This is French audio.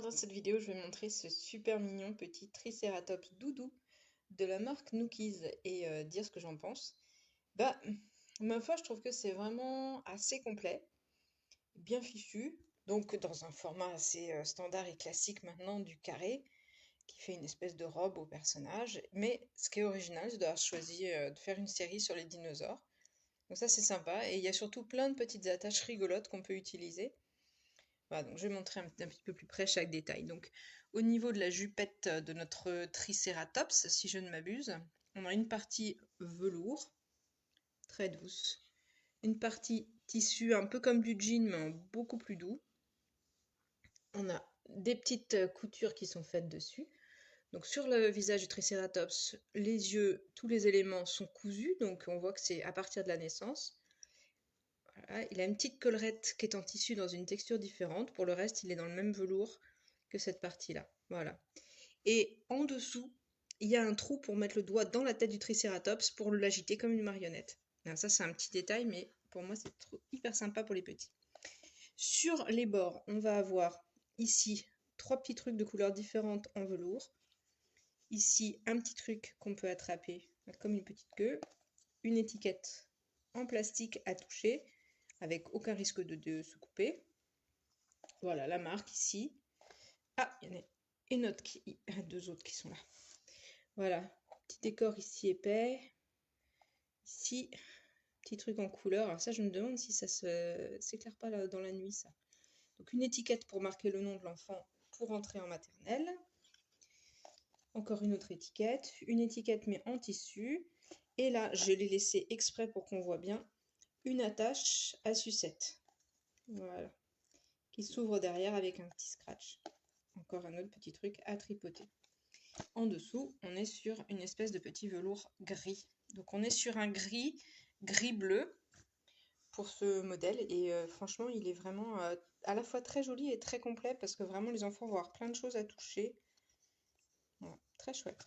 Alors dans cette vidéo, je vais montrer ce super mignon petit Triceratops doudou de la marque Nookies et dire ce que j'en pense. Bah, ma foi, je trouve que c'est vraiment assez complet, bien fichu, donc dans un format assez standard et classique maintenant du carré, qui fait une espèce de robe au personnage. Mais ce qui est original, c'est d'avoir choisi de faire une série sur les dinosaures. Donc ça, c'est sympa. Et il y a surtout plein de petites attaches rigolotes qu'on peut utiliser. Voilà, donc je vais montrer un petit peu plus près chaque détail. Donc, au niveau de la jupette de notre Triceratops, si je ne m'abuse, on a une partie velours, très douce, une partie tissu un peu comme du jean, mais beaucoup plus doux. On a des petites coutures qui sont faites dessus. Donc sur le visage du Triceratops, les yeux, tous les éléments sont cousus, donc on voit que c'est à partir de la naissance. Voilà, il a une petite collerette qui est en tissu dans une texture différente. Pour le reste, il est dans le même velours que cette partie-là. Voilà. Et en dessous, il y a un trou pour mettre le doigt dans la tête du Triceratops pour l'agiter comme une marionnette. Alors ça, c'est un petit détail, mais pour moi, c'est hyper sympa pour les petits. Sur les bords, on va avoir ici 3 petits trucs de couleurs différentes en velours. Ici, un petit truc qu'on peut attraper comme une petite queue. Une étiquette en plastique à toucher, avec aucun risque de se couper. Voilà la marque ici. Ah, il y en a une autre deux autres qui sont là. Voilà, petit décor ici épais. Ici, petit truc en couleur. Alors ça, je me demande si ça s'éclaire pas là, dans la nuit, ça. Donc une étiquette pour marquer le nom de l'enfant pour entrer en maternelle. Encore une autre étiquette. Une étiquette mais en tissu. Et là, je l'ai laissé exprès pour qu'on voit bien une attache à sucette. Voilà. Qui s'ouvre derrière avec un petit scratch. Encore un autre petit truc à tripoter. En dessous, on est sur une espèce de petit velours gris. Donc on est sur un gris-bleu pour ce modèle. Et franchement, il est vraiment à la fois très joli et très complet parce que vraiment les enfants vont avoir plein de choses à toucher. Voilà, très chouette.